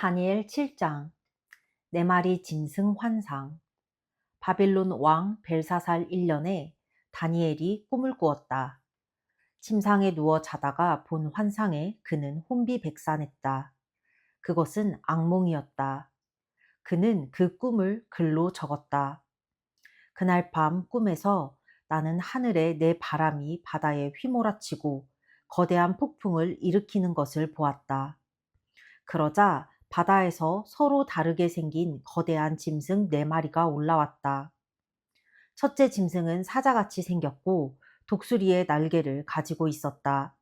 다니엘 7장. 네 마리 짐승 환상. 바빌론 왕 벨사살 1년에 다니엘이 꿈을 꾸었다. 침상에 누워 자다가 본 환상에 그는 혼비백산했다. 그것은 악몽이었다. 그는 그 꿈을 글로 적었다. 그날 밤 꿈에서 나는 하늘에 내 바람이 바다에 휘몰아치고 거대한 폭풍을 일으키는 것을 보았다. 그러자 바다에서 서로 다르게 생긴 거대한 짐승 4마리가 올라왔다. 첫째 짐승은 사자같이 생겼고 독수리의 날개를 가지고 있었다.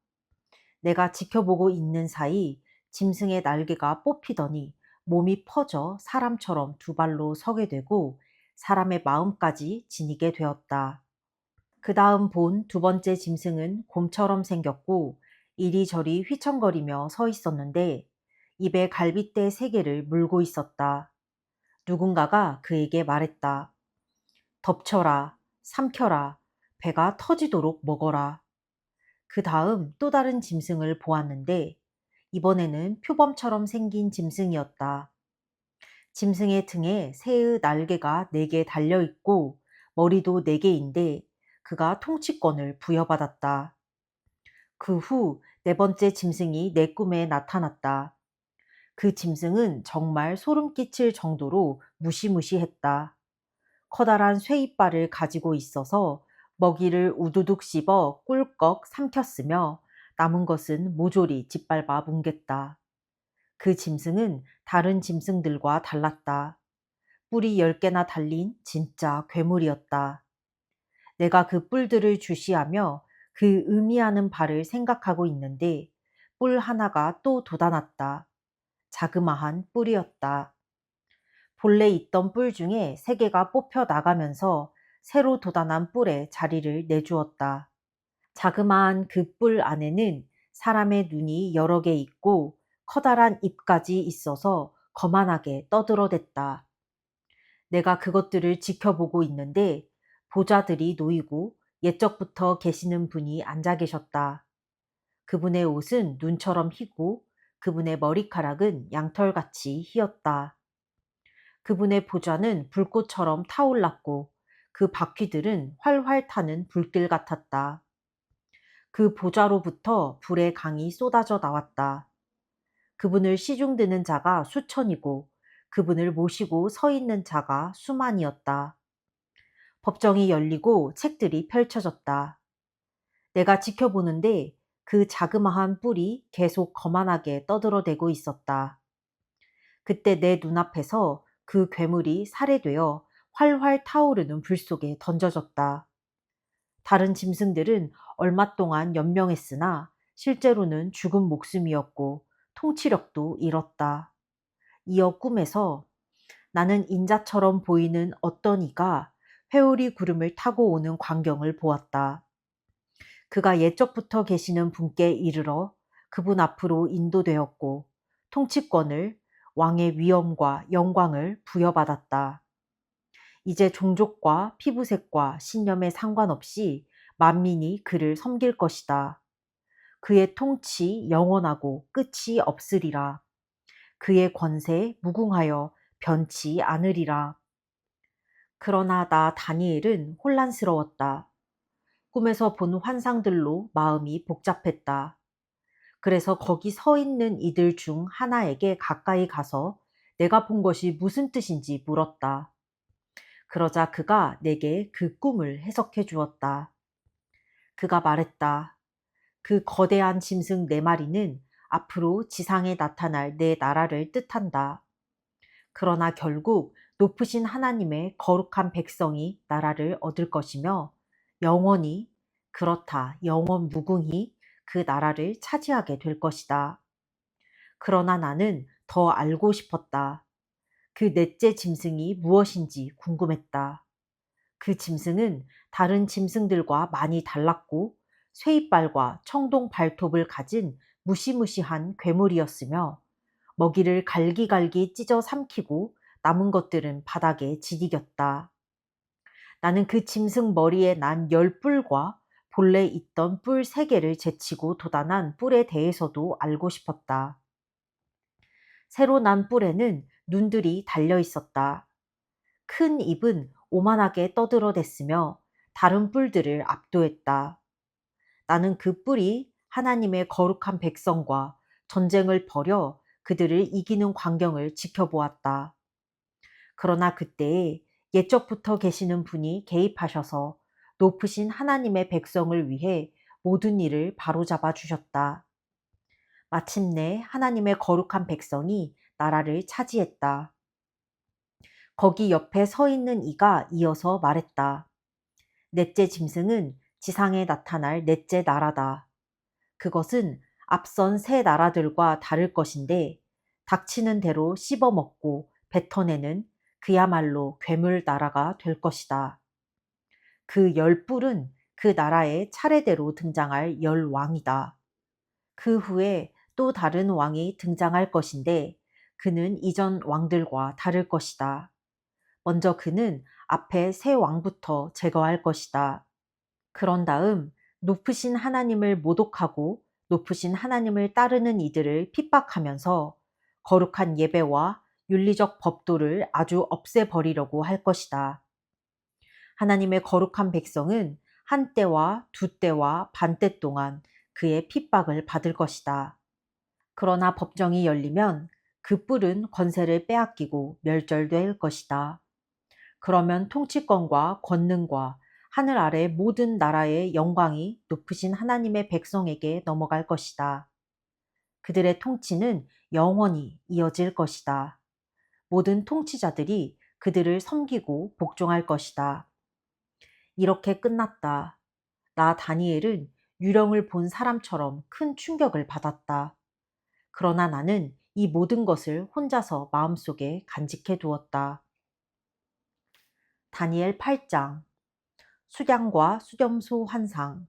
내가 지켜보고 있는 사이 짐승의 날개가 뽑히더니 몸이 퍼져 사람처럼 두 발로 서게 되고 사람의 마음까지 지니게 되었다. 그 다음 본 두 번째 짐승은 곰처럼 생겼고 이리저리 휘청거리며 서 있었는데 입에 갈빗대 3개를 물고 있었다. 누군가가 그에게 말했다. 덮쳐라, 삼켜라, 배가 터지도록 먹어라. 그 다음 또 다른 짐승을 보았는데 이번에는 표범처럼 생긴 짐승이었다. 짐승의 등에 새의 날개가 4개 달려있고 머리도 4개인데 그가 통치권을 부여받았다. 그 후 4번째 짐승이 내 꿈에 나타났다. 그 짐승은 정말 소름 끼칠 정도로 무시무시했다. 커다란 쇠이빨을 가지고 있어서 먹이를 우두둑 씹어 꿀꺽 삼켰으며 남은 것은 모조리 짓밟아 뭉갰다. 그 짐승은 다른 짐승들과 달랐다. 뿔이 10개나 달린 진짜 괴물이었다. 내가 그 뿔들을 주시하며 그 의미하는 바를 생각하고 있는데 뿔 하나가 또 돋아났다. 자그마한 뿔이었다. 본래 있던 뿔 중에 3개가 뽑혀 나가면서 새로 돋아난 뿔에 자리를 내주었다. 자그마한 그 뿔 안에는 사람의 눈이 여러 개 있고 커다란 입까지 있어서 거만하게 떠들어댔다. 내가 그것들을 지켜보고 있는데 보좌들이 놓이고 옛적부터 계시는 분이 앉아 계셨다. 그분의 옷은 눈처럼 희고 그분의 머리카락은 양털같이 희었다. 그분의 보좌는 불꽃처럼 타올랐고 그 바퀴들은 활활 타는 불길 같았다. 그 보좌로부터 불의 강이 쏟아져 나왔다. 그분을 시중드는 자가 수천이고 그분을 모시고 서 있는 자가 수만이었다. 법정이 열리고 책들이 펼쳐졌다. 내가 지켜보는데 그 자그마한 뿔이 계속 거만하게 떠들어대고 있었다. 그때 내 눈앞에서 그 괴물이 살해되어 활활 타오르는 불 속에 던져졌다. 다른 짐승들은 얼마 동안 연명했으나 실제로는 죽은 목숨이었고 통치력도 잃었다. 이어 꿈에서 나는 인자처럼 보이는 어떤 이가 회오리 구름을 타고 오는 광경을 보았다. 그가 옛적부터 계시는 분께 이르러 그분 앞으로 인도되었고 통치권을 왕의 위엄과 영광을 부여받았다. 이제 종족과 피부색과 신념에 상관없이 만민이 그를 섬길 것이다. 그의 통치 영원하고 끝이 없으리라. 그의 권세 무궁하여 변치 않으리라. 그러나 나 다니엘은 혼란스러웠다. 꿈에서 본 환상들로 마음이 복잡했다. 그래서 거기 서 있는 이들 중 하나에게 가까이 가서 내가 본 것이 무슨 뜻인지 물었다. 그러자 그가 내게 그 꿈을 해석해 주었다. 그가 말했다. 그 거대한 짐승 4마리는 앞으로 지상에 나타날 내 나라를 뜻한다. 그러나 결국 높으신 하나님의 거룩한 백성이 나라를 얻을 것이며 영원히, 그렇다, 영원 무궁히 그 나라를 차지하게 될 것이다. 그러나 나는 더 알고 싶었다. 그 넷째 짐승이 무엇인지 궁금했다. 그 짐승은 다른 짐승들과 많이 달랐고 쇠이빨과 청동 발톱을 가진 무시무시한 괴물이었으며 먹이를 갈기갈기 찢어 삼키고 남은 것들은 바닥에 지디겼다. 나는 그 짐승 머리에 난 10뿔과 본래 있던 뿔 3개를 제치고 돋아난 뿔에 대해서도 알고 싶었다. 새로 난 뿔에는 눈들이 달려 있었다. 큰 입은 오만하게 떠들어댔으며 다른 뿔들을 압도했다. 나는 그 뿔이 하나님의 거룩한 백성과 전쟁을 벌여 그들을 이기는 광경을 지켜보았다. 그러나 그때에 옛적부터 계시는 분이 개입하셔서 높으신 하나님의 백성을 위해 모든 일을 바로잡아 주셨다. 마침내 하나님의 거룩한 백성이 나라를 차지했다. 거기 옆에 서 있는 이가 이어서 말했다. 넷째 짐승은 지상에 나타날 넷째 나라다. 그것은 앞선 세 나라들과 다를 것인데 닥치는 대로 씹어먹고 뱉어내는 그야말로 괴물 나라가 될 것이다. 그 열 뿔은 그 나라에 차례대로 등장할 열 왕이다. 그 후에 또 다른 왕이 등장할 것인데 그는 이전 왕들과 다를 것이다. 먼저 그는 앞에 세 왕부터 제거할 것이다. 그런 다음 높으신 하나님을 모독하고 높으신 하나님을 따르는 이들을 핍박하면서 거룩한 예배와 윤리적 법도를 아주 없애버리려고 할 것이다. 하나님의 거룩한 백성은 한 때와 두 때와 반 때 동안 그의 핍박을 받을 것이다. 그러나 법정이 열리면 그 뿔은 권세를 빼앗기고 멸절될 것이다. 그러면 통치권과 권능과 하늘 아래 모든 나라의 영광이 높으신 하나님의 백성에게 넘어갈 것이다. 그들의 통치는 영원히 이어질 것이다. 모든 통치자들이 그들을 섬기고 복종할 것이다. 이렇게 끝났다. 나 다니엘은 유령을 본 사람처럼 큰 충격을 받았다. 그러나 나는 이 모든 것을 혼자서 마음속에 간직해 두었다. 다니엘 8장 수량과 수렴소 환상.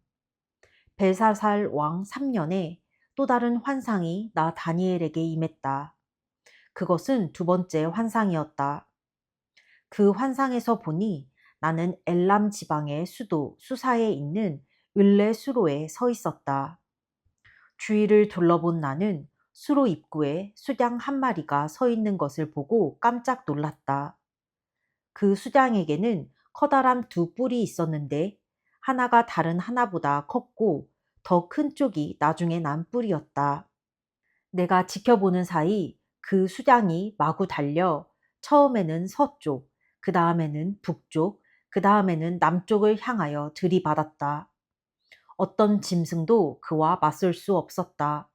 벨사살 왕 3년에 또 다른 환상이 나 다니엘에게 임했다. 그것은 두 번째 환상이었다. 그 환상에서 보니 나는 엘람 지방의 수도 수사에 있는 을레 수로에 서 있었다. 주위를 둘러본 나는 수로 입구에 수장 한 마리가 서 있는 것을 보고 깜짝 놀랐다. 그 수장에게는 커다란 두 뿔이 있었는데 하나가 다른 하나보다 컸고 더 큰 쪽이 나중에 난 뿔이었다. 내가 지켜보는 사이 그 수장이 마구 달려 처음에는 서쪽, 그 다음에는 북쪽, 그 다음에는 남쪽을 향하여 들이받았다. 어떤 짐승도 그와 맞설 수 없었다.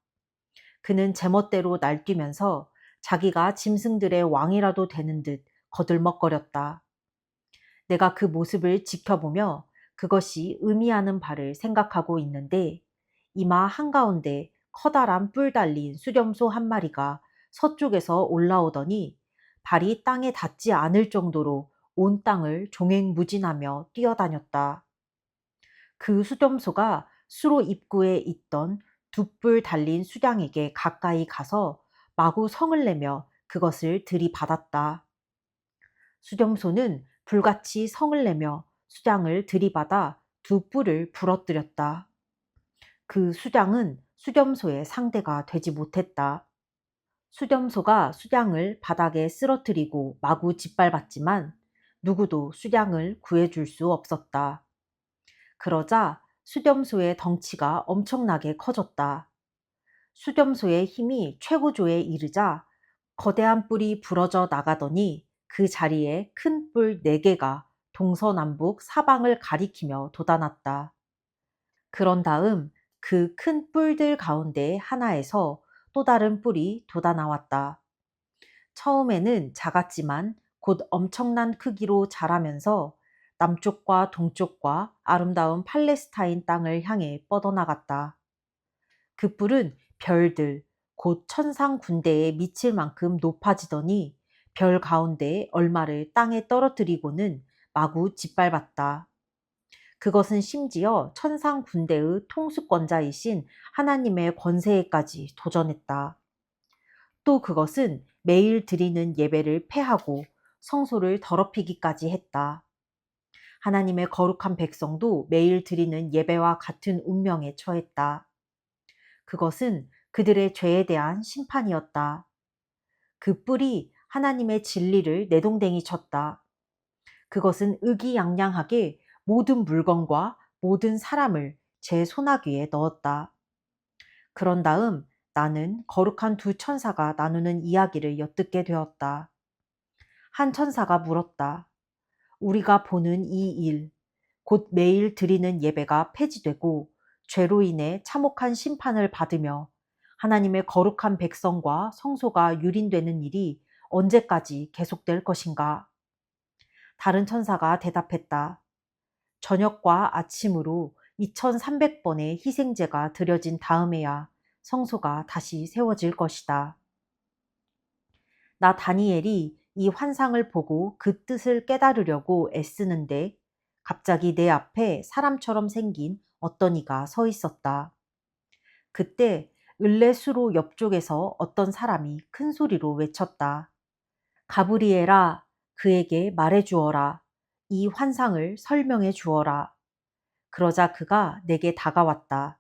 그는 제멋대로 날뛰면서 자기가 짐승들의 왕이라도 되는 듯 거들먹거렸다. 내가 그 모습을 지켜보며 그것이 의미하는 바를 생각하고 있는데 이마 한가운데 커다란 뿔 달린 수렴소 한 마리가 서쪽에서 올라오더니 발이 땅에 닿지 않을 정도로 온 땅을 종횡무진하며 뛰어다녔다. 그 수렴소가 수로 입구에 있던 두 뿔 달린 수량에게 가까이 가서 마구 성을 내며 그것을 들이받았다. 수렴소는 불같이 성을 내며 수장을 들이받아 두 뿔을 부러뜨렸다. 그 수장은 수렴소의 상대가 되지 못했다. 수렴소가 수장을 바닥에 쓰러뜨리고 마구 짓밟았지만 누구도 수장을 구해줄 수 없었다. 그러자 수렴소의 덩치가 엄청나게 커졌다. 수렴소의 힘이 최고조에 이르자 거대한 뿔이 부러져 나가더니 그 자리에 큰 뿔 4개가 동서남북 사방을 가리키며 돋아났다. 그런 다음 그 큰 뿔들 가운데 하나에서 또 다른 뿔이 돋아나왔다. 처음에는 작았지만 곧 엄청난 크기로 자라면서 남쪽과 동쪽과 아름다운 팔레스타인 땅을 향해 뻗어나갔다. 그 뿔은 별들, 곧 천상 군대에 미칠 만큼 높아지더니 별 가운데 얼마를 땅에 떨어뜨리고는 마구 짓밟았다. 그것은 심지어 천상 군대의 통수권자이신 하나님의 권세에까지 도전했다. 또 그것은 매일 드리는 예배를 폐하고 성소를 더럽히기까지 했다. 하나님의 거룩한 백성도 매일 드리는 예배와 같은 운명에 처했다. 그것은 그들의 죄에 대한 심판이었다. 그 뿔이 하나님의 진리를 내동댕이 쳤다. 그것은 의기양양하게 모든 물건과 모든 사람을 제 소나귀에 넣었다. 그런 다음 나는 거룩한 두 천사가 나누는 이야기를 엿듣게 되었다. 한 천사가 물었다. 우리가 보는 이 일, 곧 매일 드리는 예배가 폐지되고 죄로 인해 참혹한 심판을 받으며 하나님의 거룩한 백성과 성소가 유린되는 일이 언제까지 계속될 것인가? 다른 천사가 대답했다. 저녁과 아침으로 2300번의 희생제가 드려진 다음에야 성소가 다시 세워질 것이다. 나 다니엘이 이 환상을 보고 그 뜻을 깨달으려고 애쓰는데 갑자기 내 앞에 사람처럼 생긴 어떤 이가 서 있었다. 그때 을레수로 옆쪽에서 어떤 사람이 큰 소리로 외쳤다. 가브리엘아, 그에게 말해 주어라. 이 환상을 설명해 주어라. 그러자 그가 내게 다가왔다.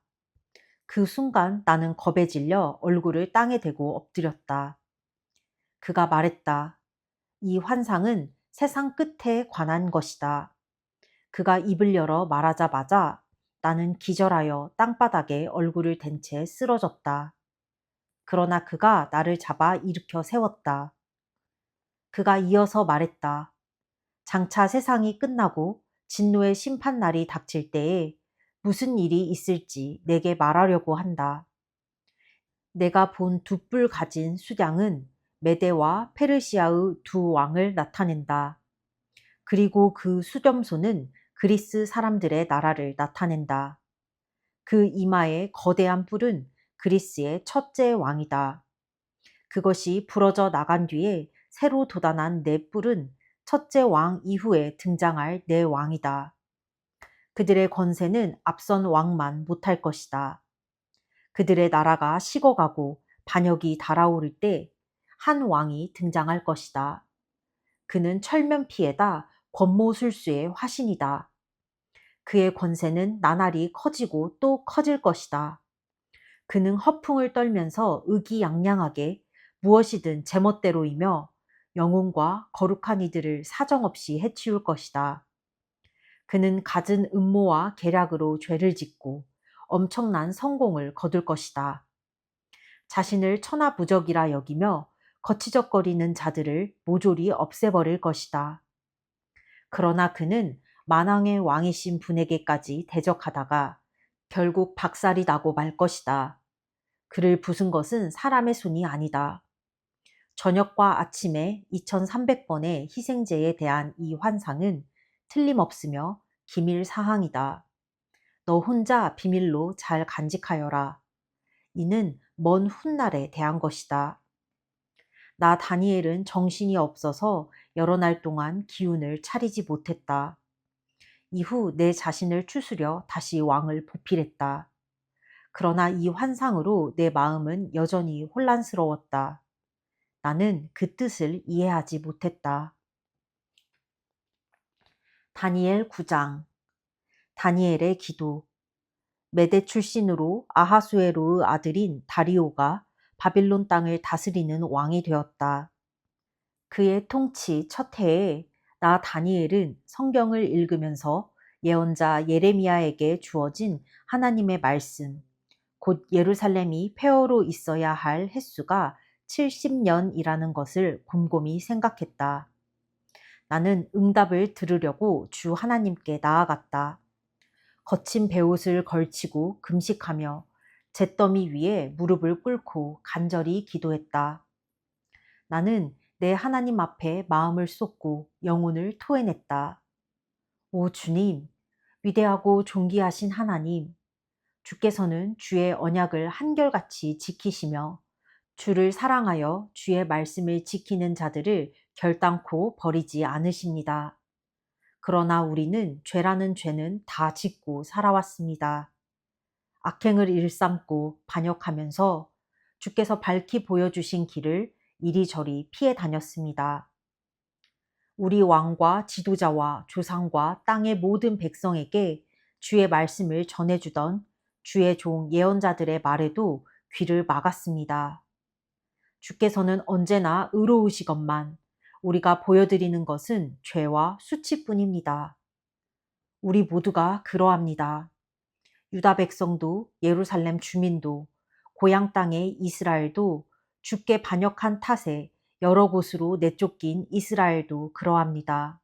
그 순간 나는 겁에 질려 얼굴을 땅에 대고 엎드렸다. 그가 말했다. 이 환상은 세상 끝에 관한 것이다. 그가 입을 열어 말하자마자 나는 기절하여 땅바닥에 얼굴을 댄 채 쓰러졌다. 그러나 그가 나를 잡아 일으켜 세웠다. 그가 이어서 말했다. 장차 세상이 끝나고 진노의 심판날이 닥칠 때에 무슨 일이 있을지 내게 말하려고 한다. 내가 본 두 뿔 가진 수량은 메대와 페르시아의 두 왕을 나타낸다. 그리고 그 수렴소는 그리스 사람들의 나라를 나타낸다. 그 이마의 거대한 뿔은 그리스의 첫째 왕이다. 그것이 부러져 나간 뒤에 새로 돋아난 네 뿔은 첫째 왕 이후에 등장할 네 왕이다. 그들의 권세는 앞선 왕만 못할 것이다. 그들의 나라가 식어가고 반역이 달아오를 때 한 왕이 등장할 것이다. 그는 철면피에다 권모술수의 화신이다. 그의 권세는 나날이 커지고 또 커질 것이다. 그는 허풍을 떨면서 의기양양하게 무엇이든 제멋대로이며 영혼과 거룩한 이들을 사정없이 해치울 것이다. 그는 갖은 음모와 계략으로 죄를 짓고 엄청난 성공을 거둘 것이다. 자신을 천하무적이라 여기며 거치적거리는 자들을 모조리 없애버릴 것이다. 그러나 그는 만왕의 왕이신 분에게까지 대적하다가 결국 박살이 나고 말 것이다. 그를 부순 것은 사람의 손이 아니다. 저녁과 아침에 2300번의 희생제에 대한 이 환상은 틀림없으며 기밀 사항이다. 너 혼자 비밀로 잘 간직하여라. 이는 먼 훗날에 대한 것이다. 나 다니엘은 정신이 없어서 여러 날 동안 기운을 차리지 못했다. 이후 내 자신을 추스려 다시 왕을 보필했다. 그러나 이 환상으로 내 마음은 여전히 혼란스러웠다. 나는 그 뜻을 이해하지 못했다. 다니엘 9장. 다니엘의 기도. 메대 출신으로 아하수에로의 아들인 다리오가 바빌론 땅을 다스리는 왕이 되었다. 그의 통치 첫 해에 나 다니엘은 성경을 읽으면서 예언자 예레미야에게 주어진 하나님의 말씀, 곧 예루살렘이 폐허로 있어야 할 횟수가 70년이라는 것을 곰곰이 생각했다. 나는 응답을 들으려고 주 하나님께 나아갔다. 거친 베옷을 걸치고 금식하며 잿더미 위에 무릎을 꿇고 간절히 기도했다. 나는 내 하나님 앞에 마음을 쏟고 영혼을 토해냈다. 오 주님, 위대하고 존귀하신 하나님, 주께서는 주의 언약을 한결같이 지키시며 주를 사랑하여 주의 말씀을 지키는 자들을 결단코 버리지 않으십니다. 그러나 우리는 죄라는 죄는 다 짓고 살아왔습니다. 악행을 일삼고 반역하면서 주께서 밝히 보여주신 길을 이리저리 피해 다녔습니다. 우리 왕과 지도자와 조상과 땅의 모든 백성에게 주의 말씀을 전해주던 주의 종 예언자들의 말에도 귀를 막았습니다. 주께서는 언제나 의로우시건만 우리가 보여드리는 것은 죄와 수치뿐입니다. 우리 모두가 그러합니다. 유다 백성도 예루살렘 주민도 고향 땅의 이스라엘도 주께 반역한 탓에 여러 곳으로 내쫓긴 이스라엘도 그러합니다.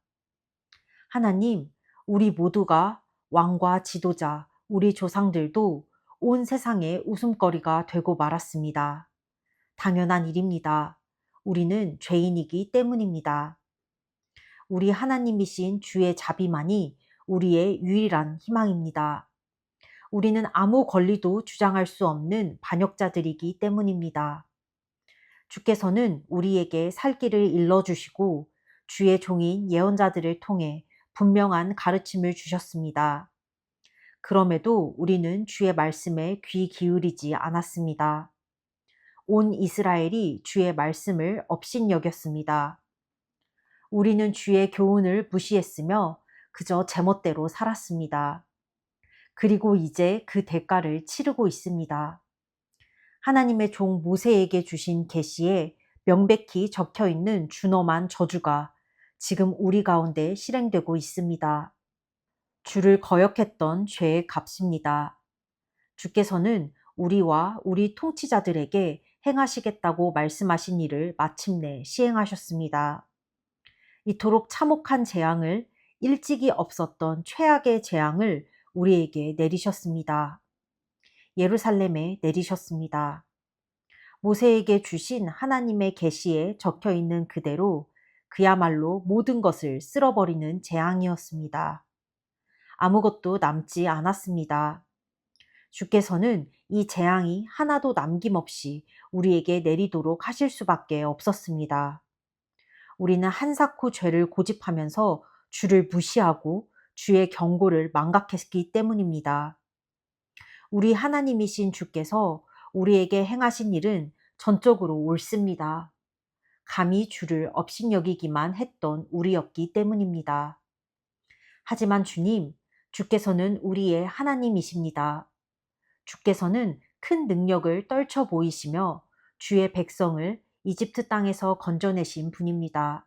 하나님, 우리 모두가 왕과 지도자, 우리 조상들도 온 세상의 웃음거리가 되고 말았습니다. 당연한 일입니다. 우리는 죄인이기 때문입니다. 우리 하나님이신 주의 자비만이 우리의 유일한 희망입니다. 우리는 아무 권리도 주장할 수 없는 반역자들이기 때문입니다. 주께서는 우리에게 살 길을 일러주시고 주의 종인 예언자들을 통해 분명한 가르침을 주셨습니다. 그럼에도 우리는 주의 말씀에 귀 기울이지 않았습니다. 온 이스라엘이 주의 말씀을 업신여겼습니다. 우리는 주의 교훈을 무시했으며 그저 제멋대로 살았습니다. 그리고 이제 그 대가를 치르고 있습니다. 하나님의 종 모세에게 주신 계시에 명백히 적혀 있는 준엄한 저주가 지금 우리 가운데 실행되고 있습니다. 주를 거역했던 죄의 값입니다. 주께서는 우리와 우리 통치자들에게 행하시겠다고 말씀하신 일을 마침내 시행하셨습니다. 이토록 참혹한 재앙을 일찍이 없었던 최악의 재앙을 우리에게 내리셨습니다. 예루살렘에 내리셨습니다. 모세에게 주신 하나님의 계시에 적혀 있는 그대로 그야말로 모든 것을 쓸어버리는 재앙이었습니다. 아무것도 남지 않았습니다. 주께서는 이 재앙이 하나도 남김없이 우리에게 내리도록 하실 수밖에 없었습니다. 우리는 한사코 죄를 고집하면서 주를 무시하고 주의 경고를 망각했기 때문입니다. 우리 하나님이신 주께서 우리에게 행하신 일은 전적으로 옳습니다. 감히 주를 업신여기기만 했던 우리였기 때문입니다. 하지만 주님, 주께서는 우리의 하나님이십니다. 주께서는 큰 능력을 떨쳐 보이시며 주의 백성을 이집트 땅에서 건져내신 분입니다.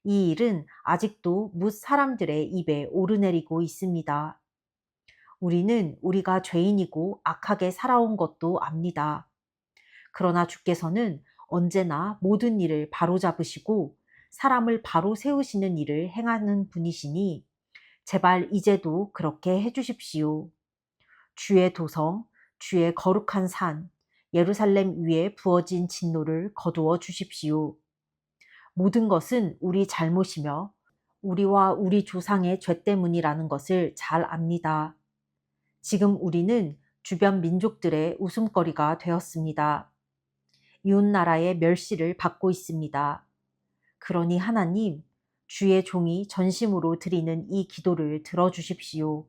이 일은 아직도 뭇 사람들의 입에 오르내리고 있습니다. 우리는 우리가 죄인이고 악하게 살아온 것도 압니다. 그러나 주께서는 언제나 모든 일을 바로잡으시고 사람을 바로 세우시는 일을 행하는 분이시니 제발 이제도 그렇게 해주십시오. 주의 도성, 주의 거룩한 산, 예루살렘 위에 부어진 진노를 거두어 주십시오. 모든 것은 우리 잘못이며 우리와 우리 조상의 죄 때문이라는 것을 잘 압니다. 지금 우리는 주변 민족들의 웃음거리가 되었습니다. 이웃나라의 멸시를 받고 있습니다. 그러니 하나님, 주의 종이 전심으로 드리는 이 기도를 들어주십시오.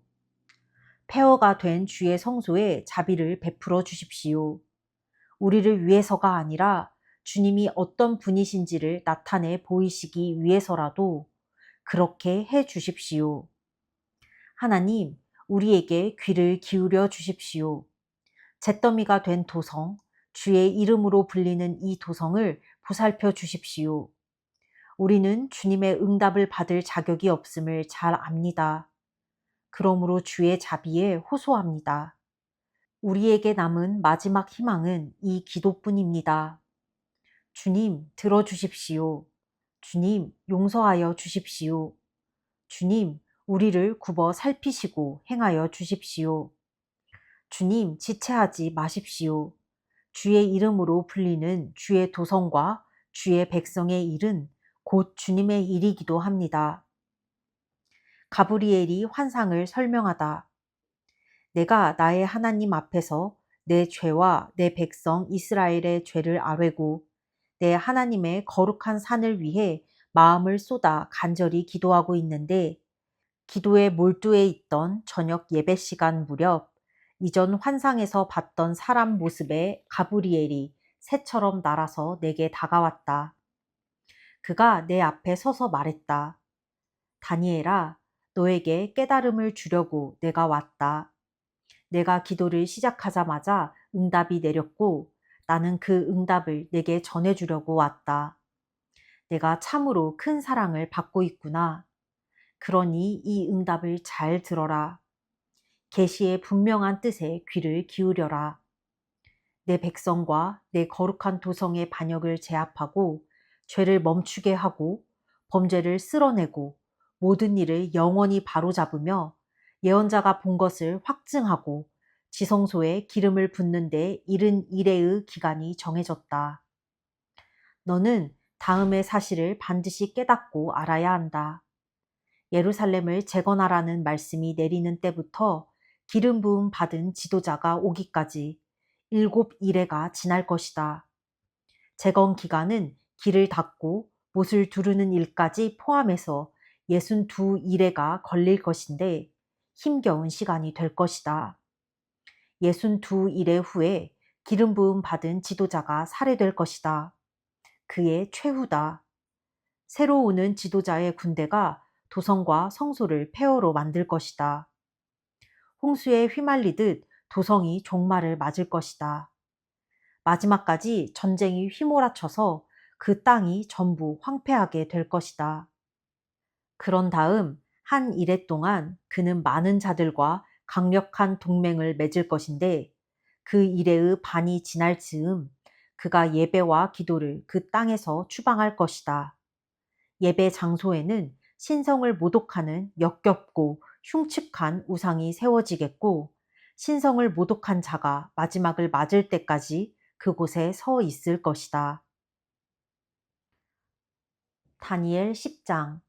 폐허가 된 주의 성소에 자비를 베풀어 주십시오. 우리를 위해서가 아니라 주님이 어떤 분이신지를 나타내 보이시기 위해서라도 그렇게 해 주십시오. 하나님, 우리에게 귀를 기울여 주십시오. 잿더미가 된 도성, 주의 이름으로 불리는 이 도성을 보살펴 주십시오. 우리는 주님의 응답을 받을 자격이 없음을 잘 압니다. 그러므로 주의 자비에 호소합니다. 우리에게 남은 마지막 희망은 이 기도뿐입니다. 주님, 들어주십시오. 주님, 용서하여 주십시오. 주님, 우리를 굽어 살피시고 행하여 주십시오. 주님, 지체하지 마십시오. 주의 이름으로 불리는 주의 도성과 주의 백성의 일은 곧 주님의 일이기도 합니다. 가브리엘이 환상을 설명하다. 내가 나의 하나님 앞에서 내 죄와 내 백성 이스라엘의 죄를 아뢰고 내 하나님의 거룩한 산을 위해 마음을 쏟아 간절히 기도하고 있는데 기도에 몰두해 있던 저녁 예배 시간 무렵 이전 환상에서 봤던 사람 모습의 가브리엘이 새처럼 날아서 내게 다가왔다. 그가 내 앞에 서서 말했다. 다니엘아, 너에게 깨달음을 주려고 내가 왔다. 내가 기도를 시작하자마자 응답이 내렸고 나는 그 응답을 내게 전해주려고 왔다. 내가 참으로 큰 사랑을 받고 있구나. 그러니 이 응답을 잘 들어라. 계시의 분명한 뜻에 귀를 기울여라. 내 백성과 내 거룩한 도성의 반역을 제압하고 죄를 멈추게 하고 범죄를 쓸어내고 모든 일을 영원히 바로잡으며 예언자가 본 것을 확증하고 지성소에 기름을 붓는 데 이른 이래의 기간이 정해졌다. 너는 다음의 사실을 반드시 깨닫고 알아야 한다. 예루살렘을 재건하라는 말씀이 내리는 때부터 기름 부음 받은 지도자가 오기까지 7이래가 지날 것이다. 재건 기간은 길을 닦고 못을 두르는 일까지 포함해서 62이래가 걸릴 것인데 힘겨운 시간이 될 것이다. 62이래 후에 기름 부음 받은 지도자가 살해될 것이다. 그의 최후다. 새로 오는 지도자의 군대가 도성과 성소를 폐허로 만들 것이다. 홍수에 휘말리듯 도성이 종말을 맞을 것이다. 마지막까지 전쟁이 휘몰아쳐서 그 땅이 전부 황폐하게 될 것이다. 그런 다음 한 이래 동안 그는 많은 자들과 강력한 동맹을 맺을 것인데 그 이래의 반이 지날 즈음 그가 예배와 기도를 그 땅에서 추방할 것이다. 예배 장소에는 신성을 모독하는 역겹고 흉측한 우상이 세워지겠고 신성을 모독한 자가 마지막을 맞을 때까지 그곳에 서 있을 것이다. 다니엘 10장.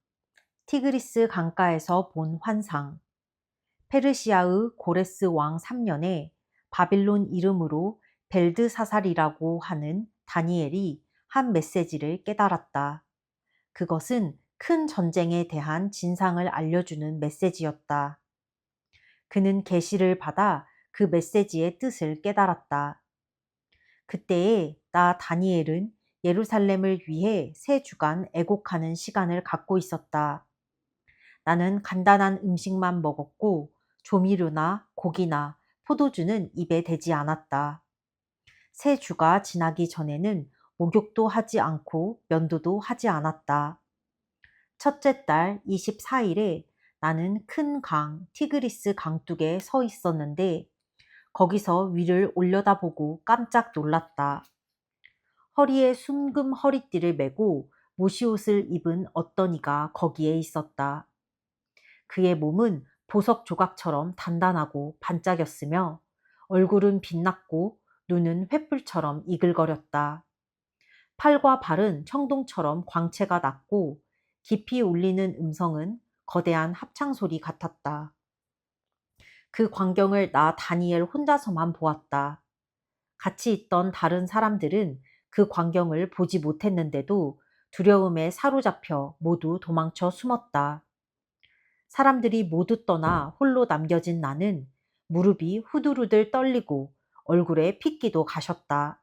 티그리스 강가에서 본 환상. 페르시아의 고레스 왕 3년에 바빌론 이름으로 벨드사살이라고 하는 다니엘이 한 메시지를 깨달았다. 그것은 큰 전쟁에 대한 진상을 알려주는 메시지였다. 그는 계시를 받아 그 메시지의 뜻을 깨달았다. 그때에 나 다니엘은 예루살렘을 위해 3주간 애곡하는 시간을 갖고 있었다. 나는 간단한 음식만 먹었고 조미료나 고기나 포도주는 입에 대지 않았다. 3주가 지나기 전에는 목욕도 하지 않고 면도도 하지 않았다. 첫째 달 24일에 나는 큰 강 티그리스 강둑에 서 있었는데 거기서 위를 올려다보고 깜짝 놀랐다. 허리에 순금 허리띠를 메고 모시옷을 입은 어떤 이가 거기에 있었다. 그의 몸은 보석 조각처럼 단단하고 반짝였으며 얼굴은 빛났고 눈은 횃불처럼 이글거렸다. 팔과 발은 청동처럼 광채가 났고 깊이 울리는 음성은 거대한 합창소리 같았다. 그 광경을 나 다니엘 혼자서만 보았다. 같이 있던 다른 사람들은 그 광경을 보지 못했는데도 두려움에 사로잡혀 모두 도망쳐 숨었다. 사람들이 모두 떠나 홀로 남겨진 나는 무릎이 후들후들 떨리고 얼굴에 핏기도 가셨다.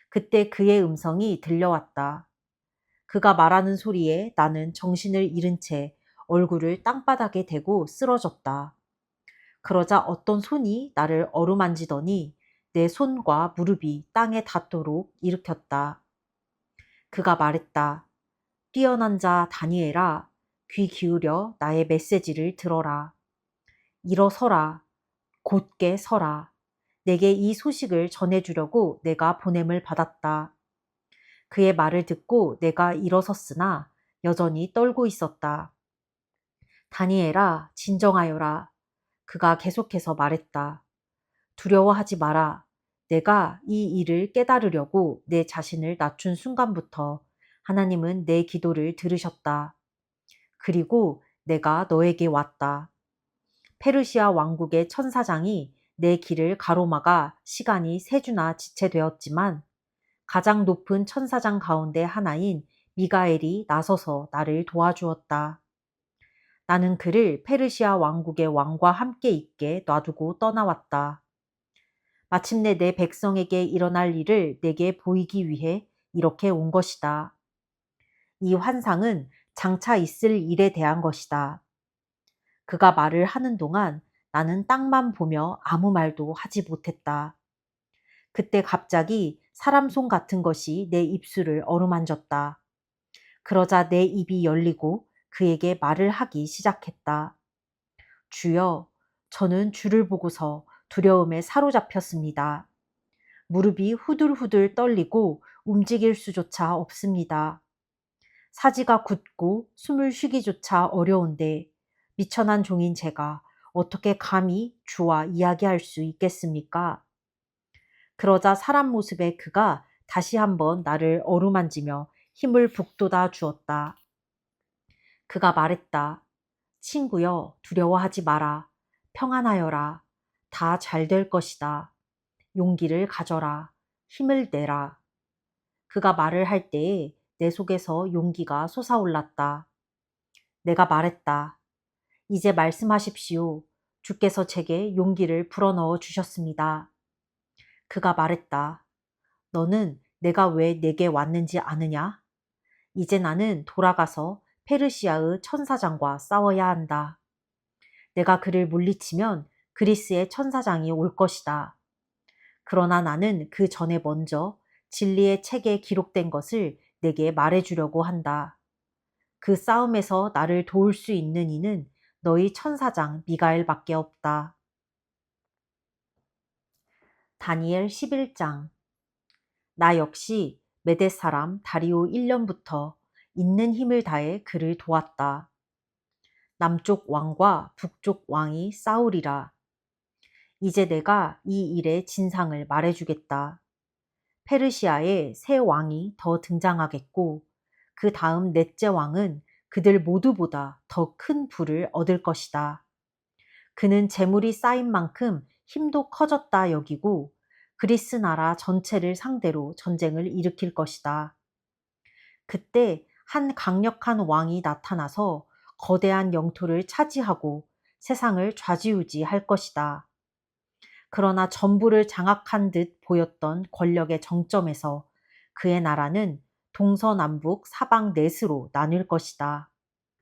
그때 그의 음성이 들려왔다. 그가 말하는 소리에 나는 정신을 잃은 채 얼굴을 땅바닥에 대고 쓰러졌다. 그러자 어떤 손이 나를 어루만지더니 내 손과 무릎이 땅에 닿도록 일으켰다. 그가 말했다. 뛰어난 자 다니엘아, 귀 기울여 나의 메시지를 들어라. 일어서라. 곧게 서라. 내게 이 소식을 전해주려고 내가 보냄을 받았다. 그의 말을 듣고 내가 일어섰으나 여전히 떨고 있었다. 다니엘아, 진정하여라. 그가 계속해서 말했다. 두려워하지 마라. 내가 이 일을 깨달으려고 내 자신을 낮춘 순간부터 하나님은 내 기도를 들으셨다. 그리고 내가 너에게 왔다. 페르시아 왕국의 천사장이 내 길을 가로막아 시간이 3주나 지체되었지만 가장 높은 천사장 가운데 하나인 미가엘이 나서서 나를 도와주었다. 나는 그를 페르시아 왕국의 왕과 함께 있게 놔두고 떠나왔다. 마침내 내 백성에게 일어날 일을 내게 보이기 위해 이렇게 온 것이다. 이 환상은 장차 있을 일에 대한 것이다. 그가 말을 하는 동안 나는 땅만 보며 아무 말도 하지 못했다. 그때 갑자기 사람 손 같은 것이 내 입술을 어루만졌다. 그러자 내 입이 열리고 그에게 말을 하기 시작했다. 주여, 저는 주를 보고서 두려움에 사로잡혔습니다. 무릎이 후들후들 떨리고 움직일 수조차 없습니다. 사지가 굳고 숨을 쉬기조차 어려운데 미천한 종인 제가 어떻게 감히 주와 이야기할 수 있겠습니까? 그러자 사람 모습의 그가 다시 한번 나를 어루만지며 힘을 북돋아 주었다. 그가 말했다. 친구여, 두려워하지 마라. 평안하여라. 다 잘 될 것이다. 용기를 가져라. 힘을 내라. 그가 말을 할 때에 내 속에서 용기가 솟아올랐다. 내가 말했다. 이제 말씀하십시오. 주께서 제게 용기를 불어넣어 주셨습니다. 그가 말했다. 너는 내가 왜 내게 왔는지 아느냐? 이제 나는 돌아가서 페르시아의 천사장과 싸워야 한다. 내가 그를 물리치면 그리스의 천사장이 올 것이다. 그러나 나는 그 전에 먼저 진리의 책에 기록된 것을 내게 말해주려고 한다. 그 싸움에서 나를 도울 수 있는 이는 너희 천사장 미가엘밖에 없다. 다니엘 11장. 나 역시 메대 사람 다리오 1년부터 있는 힘을 다해 그를 도왔다. 남쪽 왕과 북쪽 왕이 싸우리라. 이제 내가 이 일의 진상을 말해주겠다. 페르시아에 새 왕이 더 등장하겠고 그 다음 넷째 왕은 그들 모두보다 더 큰 부를 얻을 것이다. 그는 재물이 쌓인 만큼 힘도 커졌다 여기고 그리스 나라 전체를 상대로 전쟁을 일으킬 것이다. 그때 한 강력한 왕이 나타나서 거대한 영토를 차지하고 세상을 좌지우지할 것이다. 그러나 전부를 장악한 듯 보였던 권력의 정점에서 그의 나라는 동서남북 사방 넷으로 나뉠 것이다.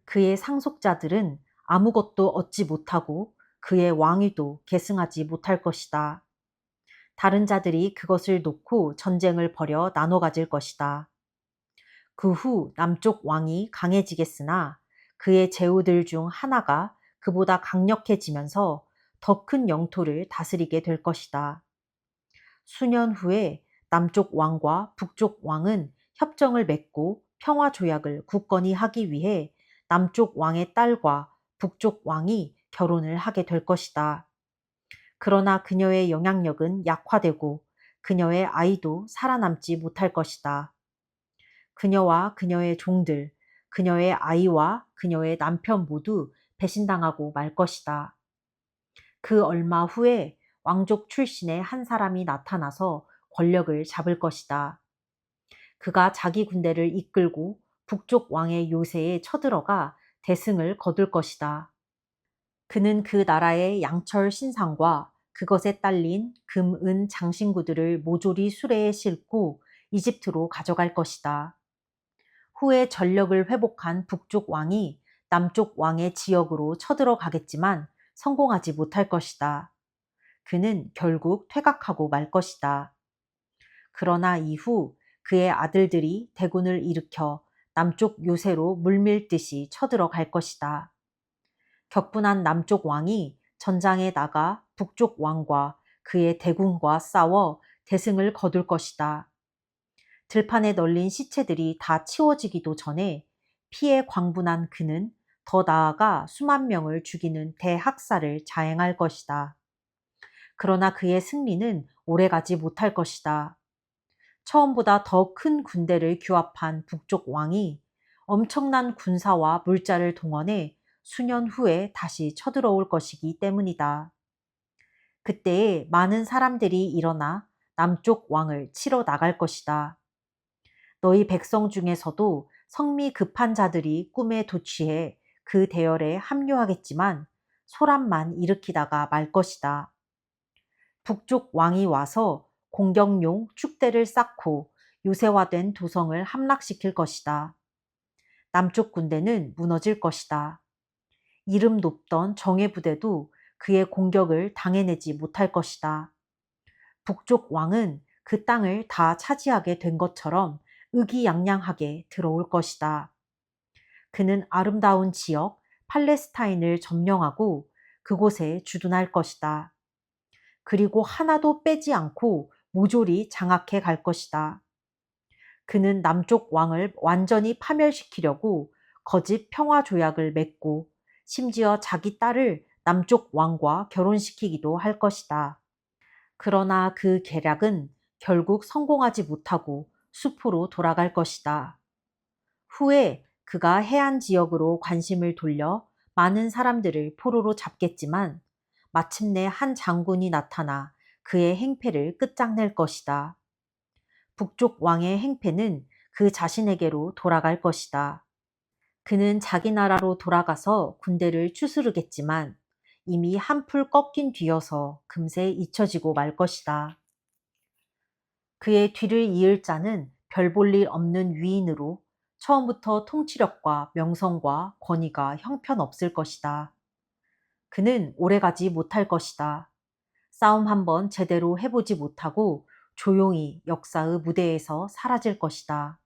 그의 상속자들은 아무것도 얻지 못하고 그의 왕위도 계승하지 못할 것이다. 다른 자들이 그것을 놓고 전쟁을 벌여 나눠 가질 것이다. 그 후 남쪽 왕이 강해지겠으나 그의 제후들 중 하나가 그보다 강력해지면서 더 큰 영토를 다스리게 될 것이다. 수년 후에 남쪽 왕과 북쪽 왕은 협정을 맺고 평화 조약을 굳건히 하기 위해 남쪽 왕의 딸과 북쪽 왕이 결혼을 하게 될 것이다. 그러나 그녀의 영향력은 약화되고 그녀의 아이도 살아남지 못할 것이다. 그녀와 그녀의 종들, 그녀의 아이와 그녀의 남편 모두 배신당하고 말 것이다. 그 얼마 후에 왕족 출신의 한 사람이 나타나서 권력을 잡을 것이다. 그가 자기 군대를 이끌고 북쪽 왕의 요새에 쳐들어가 대승을 거둘 것이다. 그는 그 나라의 양철 신상과 그것에 딸린 금, 은 장신구들을 모조리 수레에 싣고 이집트로 가져갈 것이다. 후에 전력을 회복한 북쪽 왕이 남쪽 왕의 지역으로 쳐들어가겠지만 성공하지 못할 것이다. 그는 결국 퇴각하고 말 것이다. 그러나 이후 그의 아들들이 대군을 일으켜 남쪽 요새로 물밀듯이 쳐들어갈 것이다. 격분한 남쪽 왕이 전장에 나가 북쪽 왕과 그의 대군과 싸워 대승을 거둘 것이다. 들판에 널린 시체들이 다 치워지기도 전에 피에 광분한 그는 더 나아가 수만 명을 죽이는 대학살을 자행할 것이다. 그러나 그의 승리는 오래가지 못할 것이다. 처음보다 더 큰 군대를 규합한 북쪽 왕이 엄청난 군사와 물자를 동원해 수년 후에 다시 쳐들어올 것이기 때문이다. 그때에 많은 사람들이 일어나 남쪽 왕을 치러 나갈 것이다. 너희 백성 중에서도 성미 급한 자들이 꿈에 도취해 그 대열에 합류하겠지만 소란만 일으키다가 말 것이다. 북쪽 왕이 와서 공격용 축대를 쌓고 요새화된 도성을 함락시킬 것이다. 남쪽 군대는 무너질 것이다. 이름 높던 정예 부대도 그의 공격을 당해내지 못할 것이다. 북쪽 왕은 그 땅을 다 차지하게 된 것처럼 의기양양하게 들어올 것이다. 그는 아름다운 지역 팔레스타인을 점령하고 그곳에 주둔할 것이다. 그리고 하나도 빼지 않고 모조리 장악해 갈 것이다. 그는 남쪽 왕을 완전히 파멸시키려고 거짓 평화 조약을 맺고 심지어 자기 딸을 남쪽 왕과 결혼시키기도 할 것이다. 그러나 그 계략은 결국 성공하지 못하고 숲으로 돌아갈 것이다. 후에 그가 해안 지역으로 관심을 돌려 많은 사람들을 포로로 잡겠지만 마침내 한 장군이 나타나 그의 행패를 끝장낼 것이다. 북쪽 왕의 행패는 그 자신에게로 돌아갈 것이다. 그는 자기 나라로 돌아가서 군대를 추스르겠지만 이미 한풀 꺾인 뒤여서 금세 잊혀지고 말 것이다. 그의 뒤를 이을 자는 별 볼 일 없는 위인으로 처음부터 통치력과 명성과 권위가 형편없을 것이다. 그는 오래가지 못할 것이다. 싸움 한번 제대로 해보지 못하고 조용히 역사의 무대에서 사라질 것이다.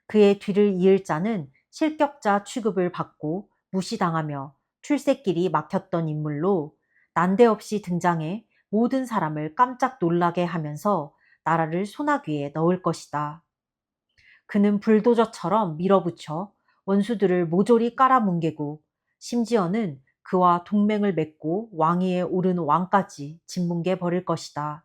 그의 뒤를 이을 자는 실격자 취급을 받고 무시당하며 출세길이 막혔던 인물로 난데없이 등장해 모든 사람을 깜짝 놀라게 하면서 나라를 소나귀에 넣을 것이다. 그는 불도저처럼 밀어붙여 원수들을 모조리 깔아뭉개고 심지어는 그와 동맹을 맺고 왕위에 오른 왕까지 짓뭉개 버릴 것이다.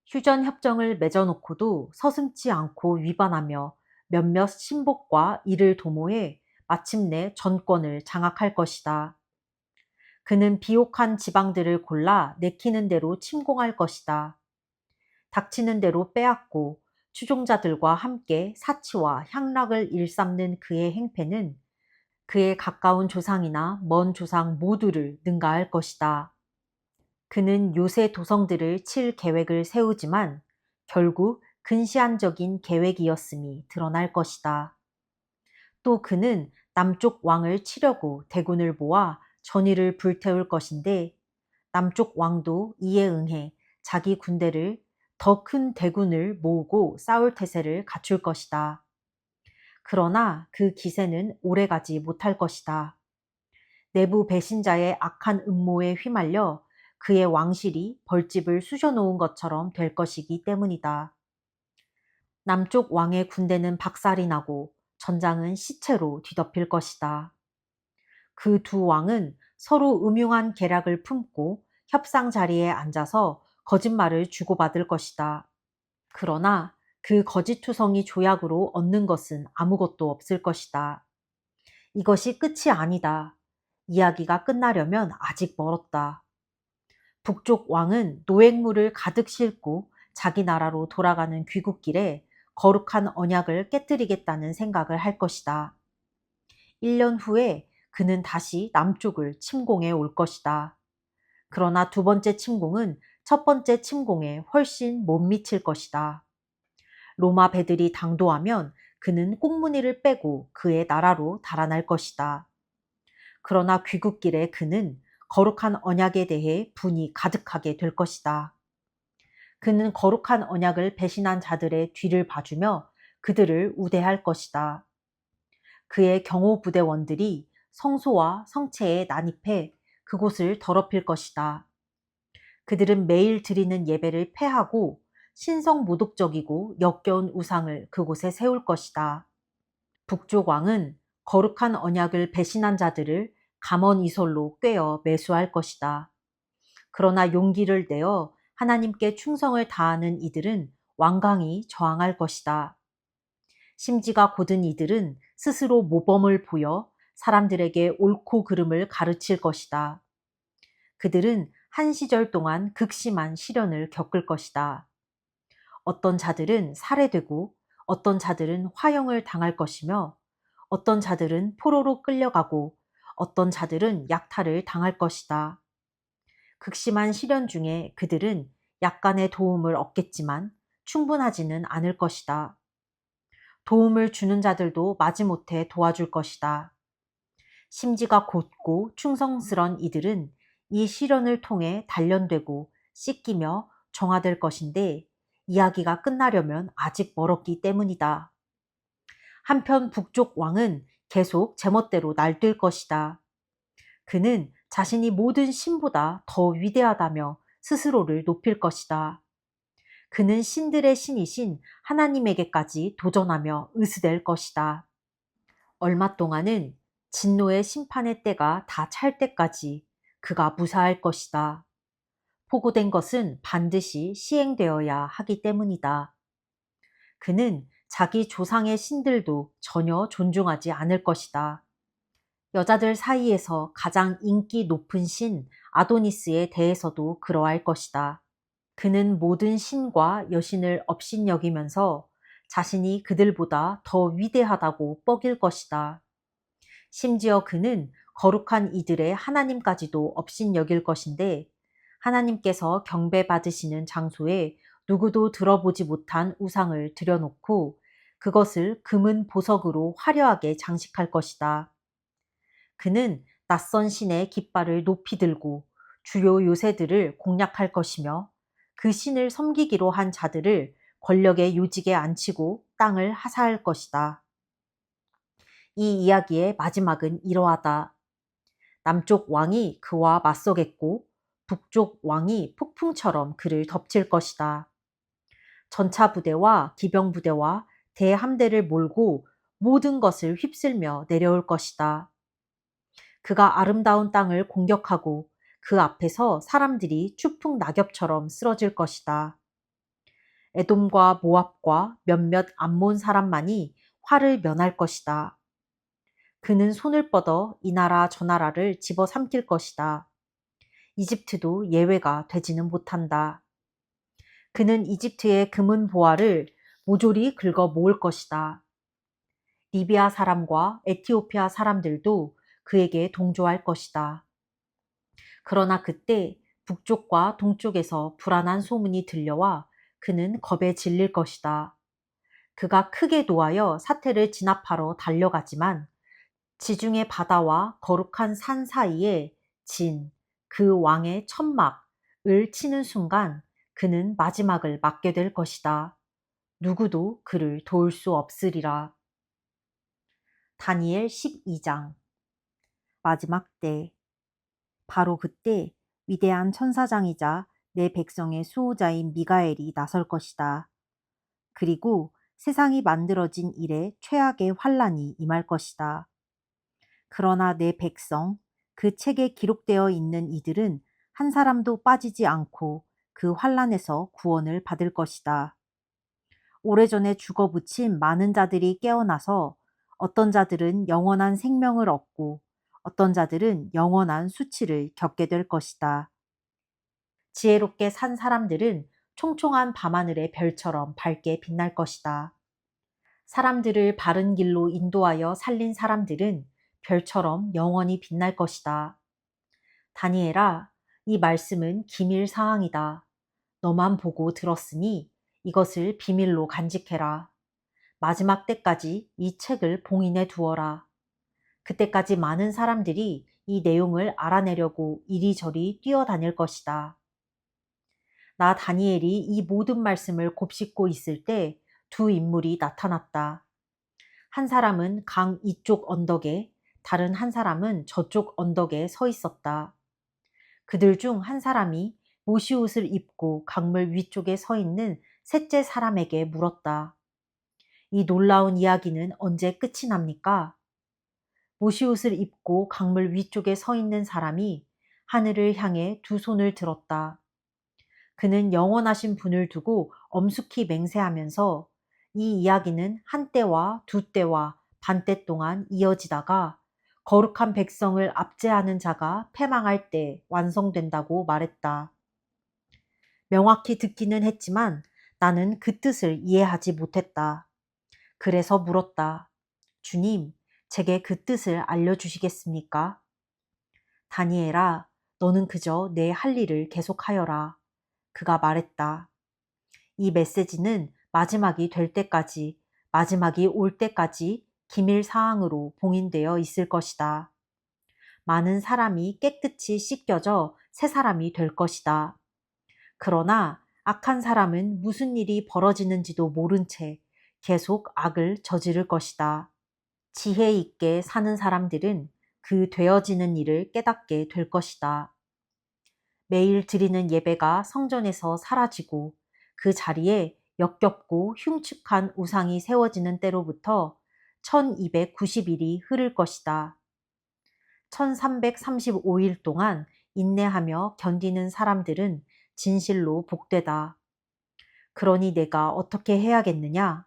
휴전 협정을 맺어놓고도 서슴지 않고 위반하며 몇몇 신복과 이를 도모해 마침내 전권을 장악할 것이다. 그는 비옥한 지방들을 골라 내키는 대로 침공할 것이다. 닥치는 대로 빼앗고 추종자들과 함께 사치와 향락을 일삼는 그의 행패는 그의 가까운 조상이나 먼 조상 모두를 능가할 것이다. 그는 요새 도성들을 칠 계획을 세우지만 결국 근시안적인 계획이었음이 드러날 것이다. 또 그는 남쪽 왕을 치려고 대군을 모아 전의를 불태울 것인데 남쪽 왕도 이에 응해 자기 군대를 더 큰 대군을 모으고 싸울 태세를 갖출 것이다. 그러나 그 기세는 오래가지 못할 것이다. 내부 배신자의 악한 음모에 휘말려 그의 왕실이 벌집을 쑤셔놓은 것처럼 될 것이기 때문이다. 남쪽 왕의 군대는 박살이 나고 전장은 시체로 뒤덮일 것이다. 그 두 왕은 서로 음흉한 계략을 품고 협상 자리에 앉아서 거짓말을 주고받을 것이다. 그러나 그 거짓투성이 조약으로 얻는 것은 아무것도 없을 것이다. 이것이 끝이 아니다. 이야기가 끝나려면 아직 멀었다. 북쪽 왕은 노획물을 가득 싣고 자기 나라로 돌아가는 귀국길에 거룩한 언약을 깨뜨리겠다는 생각을 할 것이다. 1년 후에 그는 다시 남쪽을 침공해 올 것이다. 그러나 두 번째 침공은 첫 번째 침공에 훨씬 못 미칠 것이다. 로마 배들이 당도하면 그는 꽁무니를 빼고 그의 나라로 달아날 것이다. 그러나 귀국길에 그는 거룩한 언약에 대해 분이 가득하게 될 것이다. 그는 거룩한 언약을 배신한 자들의 뒤를 봐주며 그들을 우대할 것이다. 그의 경호부대원들이 성소와 성체에 난입해 그곳을 더럽힐 것이다. 그들은 매일 드리는 예배를 폐하고 신성모독적이고 역겨운 우상을 그곳에 세울 것이다. 북쪽 왕은 거룩한 언약을 배신한 자들을 감언이설로 꿰어 매수할 것이다. 그러나 용기를 내어 하나님께 충성을 다하는 이들은 완강히 저항할 것이다. 심지가 곧은 이들은 스스로 모범을 보여 사람들에게 옳고 그름을 가르칠 것이다. 그들은 한 시절 동안 극심한 시련을 겪을 것이다. 어떤 자들은 살해되고 어떤 자들은 화형을 당할 것이며 어떤 자들은 포로로 끌려가고 어떤 자들은 약탈을 당할 것이다. 극심한 시련 중에 그들은 약간의 도움을 얻겠지만 충분하지는 않을 것이다. 도움을 주는 자들도 마지못해 도와줄 것이다. 심지가 곧고 충성스런 이들은 이 시련을 통해 단련되고 씻기며 정화될 것인데 이야기가 끝나려면 아직 멀었기 때문이다. 한편 북쪽 왕은 계속 제멋대로 날뛸 것이다. 그는 자신이 모든 신보다 더 위대하다며 스스로를 높일 것이다. 그는 신들의 신이신 하나님에게까지 도전하며 으스댈 것이다. 얼마 동안은 진노의 심판의 때가 다 찰 때까지 그가 무사할 것이다. 포고된 것은 반드시 시행되어야 하기 때문이다. 그는 자기 조상의 신들도 전혀 존중하지 않을 것이다. 여자들 사이에서 가장 인기 높은 신 아도니스에 대해서도 그러할 것이다. 그는 모든 신과 여신을 업신여기면서 자신이 그들보다 더 위대하다고 뻐길 것이다. 심지어 그는 거룩한 이들의 하나님까지도 업신여길 것인데 하나님께서 경배받으시는 장소에 누구도 들어보지 못한 우상을 들여놓고 그것을 금은 보석으로 화려하게 장식할 것이다. 그는 낯선 신의 깃발을 높이 들고 주요 요새들을 공략할 것이며 그 신을 섬기기로 한 자들을 권력의 요직에 앉히고 땅을 하사할 것이다. 이 이야기의 마지막은 이러하다. 남쪽 왕이 그와 맞서겠고 북쪽 왕이 폭풍처럼 그를 덮칠 것이다. 전차 부대와 기병 부대와 대함대를 몰고 모든 것을 휩쓸며 내려올 것이다. 그가 아름다운 땅을 공격하고 그 앞에서 사람들이 추풍 낙엽처럼 쓰러질 것이다. 에돔과 모압과 몇몇 암몬 사람만이 화를 면할 것이다. 그는 손을 뻗어 이 나라 저 나라를 집어삼킬 것이다. 이집트도 예외가 되지는 못한다. 그는 이집트의 금은 보화를 모조리 긁어 모을 것이다. 리비아 사람과 에티오피아 사람들도 그에게 동조할 것이다. 그러나 그때 북쪽과 동쪽에서 불안한 소문이 들려와 그는 겁에 질릴 것이다. 그가 크게 노하여 사태를 진압하러 달려가지만 지중해 바다와 거룩한 산 사이에 그 왕의 천막을 치는 순간 그는 마지막을 맞게 될 것이다. 누구도 그를 도울 수 없으리라. 다니엘 12장 마지막 때 바로 그때 위대한 천사장이자 내 백성의 수호자인 미가엘이 나설 것이다. 그리고 세상이 만들어진 이래 최악의 환란이 임할 것이다. 그러나 내 백성, 그 책에 기록되어 있는 이들은 한 사람도 빠지지 않고 그 환란에서 구원을 받을 것이다. 오래전에 죽어 붙인 많은 자들이 깨어나서 어떤 자들은 영원한 생명을 얻고 어떤 자들은 영원한 수치를 겪게 될 것이다. 지혜롭게 산 사람들은 총총한 밤하늘의 별처럼 밝게 빛날 것이다. 사람들을 바른 길로 인도하여 살린 사람들은 별처럼 영원히 빛날 것이다. 다니엘아, 이 말씀은 기밀 사항이다. 너만 보고 들었으니 이것을 비밀로 간직해라. 마지막 때까지 이 책을 봉인해 두어라. 그때까지 많은 사람들이 이 내용을 알아내려고 이리저리 뛰어다닐 것이다. 나 다니엘이 이 모든 말씀을 곱씹고 있을 때 두 인물이 나타났다. 한 사람은 강 이쪽 언덕에, 다른 한 사람은 저쪽 언덕에 서 있었다. 그들 중 한 사람이 모시옷을 입고 강물 위쪽에 서 있는 셋째 사람에게 물었다. 이 놀라운 이야기는 언제 끝이 납니까? 모시옷을 입고 강물 위쪽에 서 있는 사람이 하늘을 향해 두 손을 들었다. 그는 영원하신 분을 두고 엄숙히 맹세하면서 이 이야기는 한 때와 두 때와 반때 동안 이어지다가 거룩한 백성을 압제하는 자가 패망할 때 완성된다고 말했다. 명확히 듣기는 했지만 나는 그 뜻을 이해하지 못했다. 그래서 물었다. 주님, 제게 그 뜻을 알려주시겠습니까? 다니엘아, 너는 그저 내 할 일을 계속하여라. 그가 말했다. 이 메시지는 마지막이 될 때까지, 마지막이 올 때까지 기밀 사항으로 봉인되어 있을 것이다. 많은 사람이 깨끗이 씻겨져 새 사람이 될 것이다. 그러나 악한 사람은 무슨 일이 벌어지는지도 모른 채 계속 악을 저지를 것이다. 지혜 있게 사는 사람들은 그 되어지는 일을 깨닫게 될 것이다. 매일 드리는 예배가 성전에서 사라지고 그 자리에 역겹고 흉측한 우상이 세워지는 때로부터 1290일이 흐를 것이다. 1335일 동안 인내하며 견디는 사람들은 진실로 복되다. 그러니 내가 어떻게 해야겠느냐?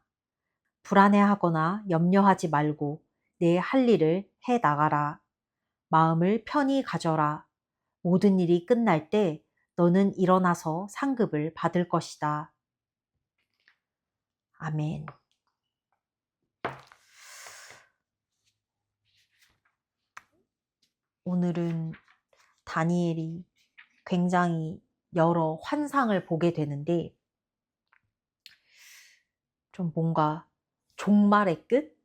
불안해하거나 염려하지 말고 내 할 일을 해 나가라. 마음을 편히 가져라. 모든 일이 끝날 때 너는 일어나서 상급을 받을 것이다. 아멘. 오늘은 다니엘이 굉장히 여러 환상을 보게 되는데 좀 뭔가 종말의 끝?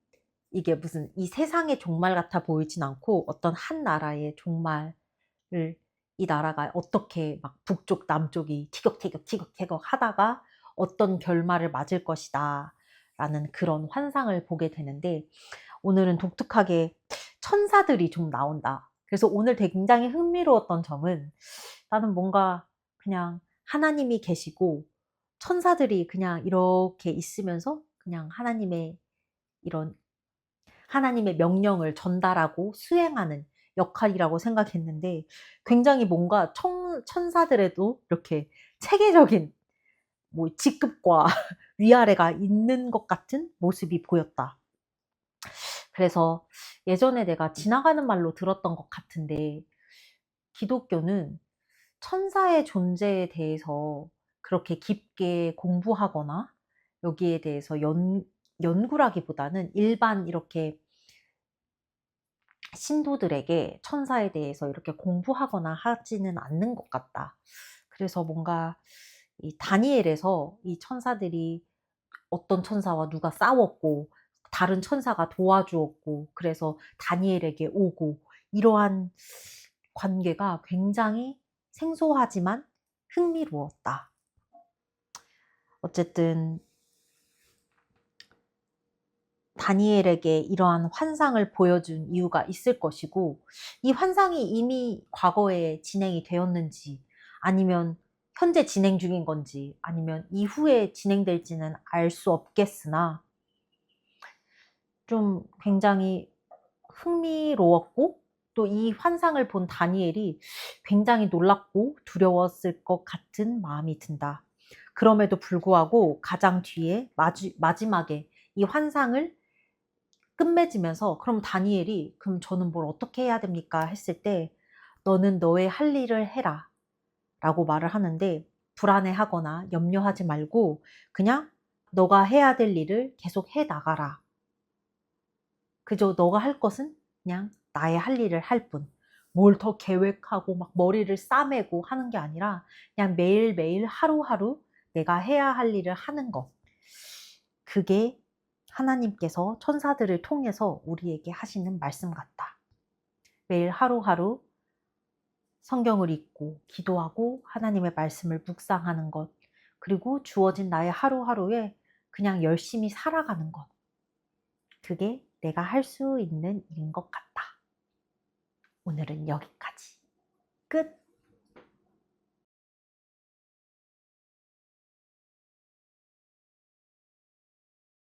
이게 무슨 이 세상의 종말 같아 보이진 않고 어떤 한 나라의 종말을 이 나라가 어떻게 막 북쪽 남쪽이 티격태격 하다가 어떤 결말을 맞을 것이다 라는 그런 환상을 보게 되는데 오늘은 독특하게 천사들이 좀 나온다. 그래서 오늘 굉장히 흥미로웠던 점은 나는 뭔가 그냥 하나님이 계시고 천사들이 그냥 이렇게 있으면서 그냥 이런 하나님의 명령을 전달하고 수행하는 역할이라고 생각했는데 굉장히 뭔가 천사들에도 이렇게 체계적인 뭐 직급과 위아래가 있는 것 같은 모습이 보였다. 그래서 예전에 내가 지나가는 말로 들었던 것 같은데 기독교는 천사의 존재에 대해서 그렇게 깊게 공부하거나 여기에 대해서 연구라기보다는 일반 이렇게 신도들에게 천사에 대해서 이렇게 공부하거나 하지는 않는 것 같다. 그래서 뭔가 이 다니엘에서 이 천사들이 어떤 천사와 누가 싸웠고 다른 천사가 도와주었고 그래서 다니엘에게 오고 이러한 관계가 굉장히 생소하지만 흥미로웠다. 어쨌든 다니엘에게 이러한 환상을 보여준 이유가 있을 것이고 이 환상이 이미 과거에 진행이 되었는지 아니면 현재 진행 중인 건지 아니면 이후에 진행될지는 알 수 없겠으나 좀 굉장히 흥미로웠고 또 이 환상을 본 다니엘이 굉장히 놀랍고 두려웠을 것 같은 마음이 든다. 그럼에도 불구하고 가장 뒤에 마지막에 이 환상을 끝맺으면서 그럼 다니엘이 그럼 저는 뭘 어떻게 해야 됩니까? 했을 때 너는 너의 할 일을 해라 라고 말을 하는데 불안해하거나 염려하지 말고 그냥 너가 해야 될 일을 계속 해 나가라. 그저 너가 할 것은 그냥 나의 할 일을 할 뿐. 뭘 더 계획하고 막 머리를 싸매고 하는 게 아니라 그냥 매일매일 하루하루 내가 해야 할 일을 하는 것. 그게 하나님께서 천사들을 통해서 우리에게 하시는 말씀 같다. 매일 하루하루 성경을 읽고 기도하고 하나님의 말씀을 묵상하는 것. 그리고 주어진 나의 하루하루에 그냥 열심히 살아가는 것. 그게 내가 할 수 있는 일인 것 같다. 오늘은 여기까지. 끝!